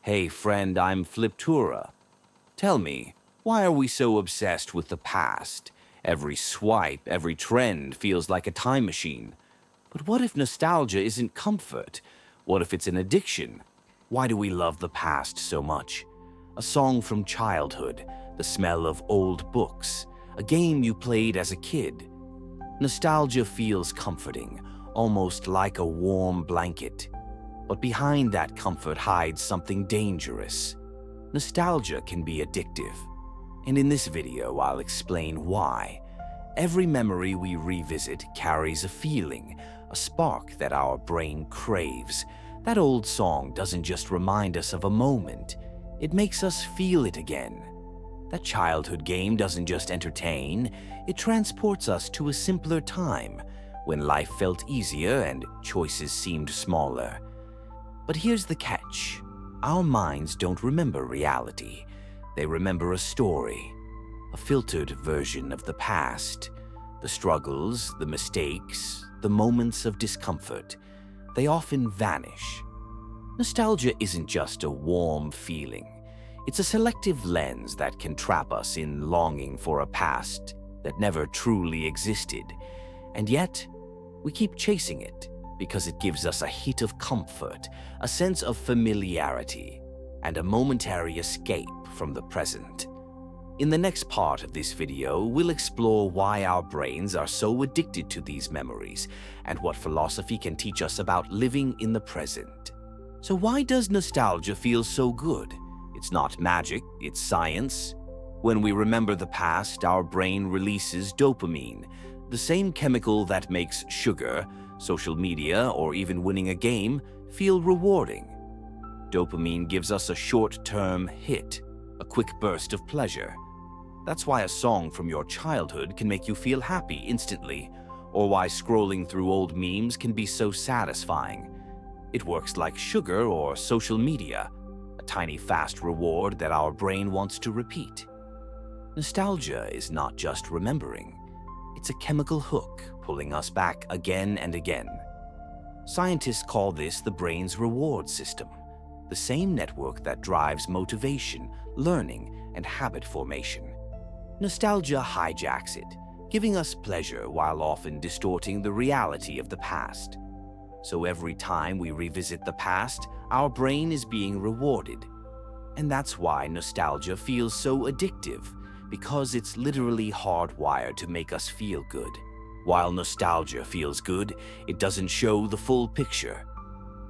Hey friend, I'm Fliptura. Tell me, why are we so obsessed with the past? Every swipe, every trend feels like a time machine. But what if nostalgia isn't comfort? What if it's an addiction? Why do we love the past so much? A song from childhood, the smell of old books, a game you played as a kid. Nostalgia feels comforting, almost like a warm blanket. But behind that comfort hides something dangerous. Nostalgia can be addictive. And in this video, I'll explain why. Every memory we revisit carries a feeling, a spark that our brain craves. That old song doesn't just remind us of a moment, it makes us feel it again. That childhood game doesn't just entertain, it transports us to a simpler time, when life felt easier and choices seemed smaller. But here's the catch. Our minds don't remember reality. They remember a story, a filtered version of the past. The struggles, the mistakes, the moments of discomfort, they often vanish. Nostalgia isn't just a warm feeling. It's a selective lens that can trap us in longing for a past that never truly existed. And yet, we keep chasing it because it gives us a hit of comfort, a sense of familiarity, and a momentary escape from the present. In the next part of this video, we'll explore why our brains are so addicted to these memories and what philosophy can teach us about living in the present. So why does nostalgia feel so good? It's not magic, it's science. When we remember the past, our brain releases dopamine, the same chemical that makes sugar, social media, or even winning a game feel rewarding. Dopamine gives us a short-term hit, a quick burst of pleasure. That's why a song from your childhood can make you feel happy instantly, or why scrolling through old memes can be so satisfying. It works like sugar or social media, a tiny fast reward that our brain wants to repeat. Nostalgia is not just remembering. It's a chemical hook pulling us back again and again. Scientists call this the brain's reward system, the same network that drives motivation, learning, and habit formation. Nostalgia hijacks it, giving us pleasure while often distorting the reality of the past. So every time we revisit the past, our brain is being rewarded. And that's why nostalgia feels so addictive, because it's literally hardwired to make us feel good. While nostalgia feels good, it doesn't show the full picture.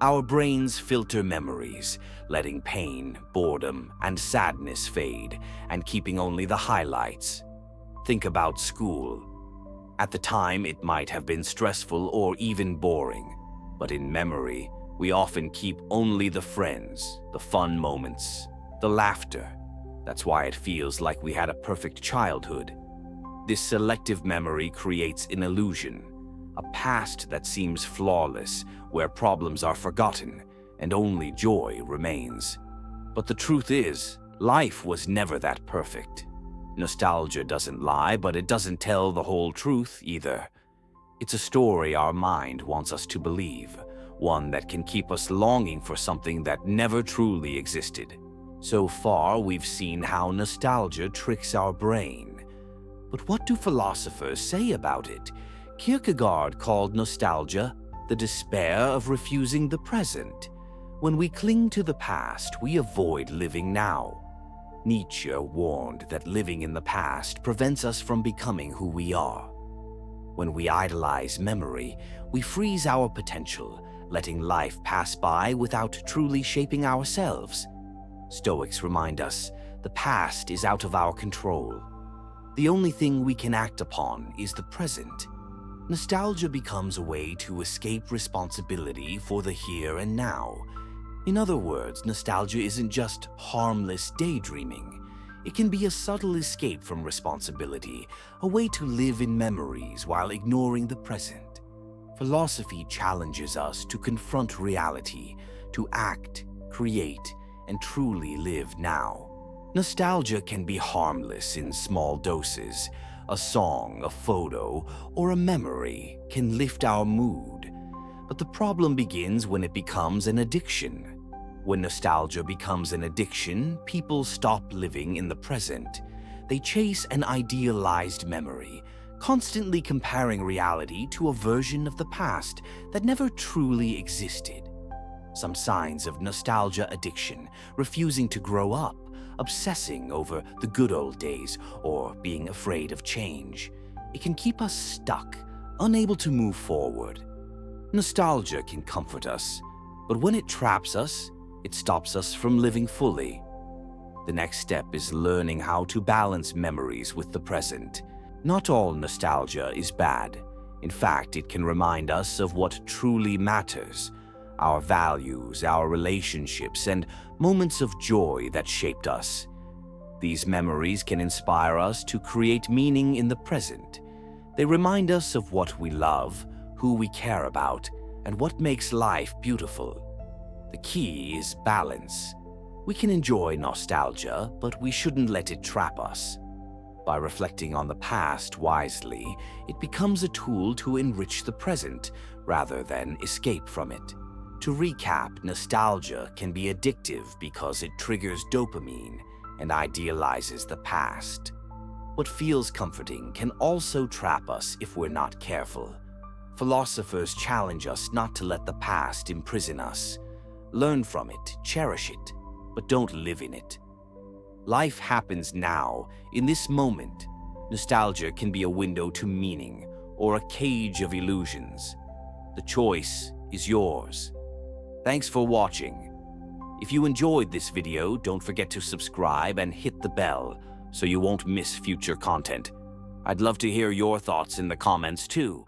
Our brains filter memories, letting pain, boredom, and sadness fade, and keeping only the highlights. Think about school. At the time, it might have been stressful or even boring, but in memory, we often keep only the friends, the fun moments, the laughter. That's why it feels like we had a perfect childhood. This selective memory creates an illusion, a past that seems flawless, where problems are forgotten and only joy remains. But the truth is, life was never that perfect. Nostalgia doesn't lie, but it doesn't tell the whole truth either. It's a story our mind wants us to believe, one that can keep us longing for something that never truly existed. So far, we've seen how nostalgia tricks our brain. But what do philosophers say about it? Kierkegaard called nostalgia the despair of refusing the present. When we cling to the past, we avoid living now. Nietzsche warned that living in the past prevents us from becoming who we are. When we idolize memory, we freeze our potential, letting life pass by without truly shaping ourselves. Stoics remind us the past is out of our control. The only thing we can act upon is the present. Nostalgia becomes a way to escape responsibility for the here and now. In other words, nostalgia isn't just harmless daydreaming. It can be a subtle escape from responsibility, a way to live in memories while ignoring the present. Philosophy challenges us to confront reality, to act, create, and truly live now. Nostalgia can be harmless in small doses. A song, a photo, or a memory can lift our mood. But the problem begins when it becomes an addiction. When nostalgia becomes an addiction, people stop living in the present. They chase an idealized memory, constantly comparing reality to a version of the past that never truly existed. Some signs of nostalgia addiction: refusing to grow up, obsessing over the good old days, or being afraid of change. It can keep us stuck, unable to move forward. Nostalgia can comfort us, but when it traps us, it stops us from living fully. The next step is learning how to balance memories with the present. Not all nostalgia is bad. In fact, it can remind us of what truly matters: our values, our relationships, and moments of joy that shaped us. These memories can inspire us to create meaning in the present. They remind us of what we love, who we care about, and what makes life beautiful. The key is balance. We can enjoy nostalgia, but we shouldn't let it trap us. By reflecting on the past wisely, it becomes a tool to enrich the present rather than escape from it. To recap, nostalgia can be addictive because it triggers dopamine and idealizes the past. What feels comforting can also trap us if we're not careful. Philosophers challenge us not to let the past imprison us. Learn from it, cherish it, but don't live in it. Life happens now, in this moment. Nostalgia can be a window to meaning or a cage of illusions. The choice is yours. Thanks for watching. If you enjoyed this video, don't forget to subscribe and hit the bell so you won't miss future content. I'd love to hear your thoughts in the comments too.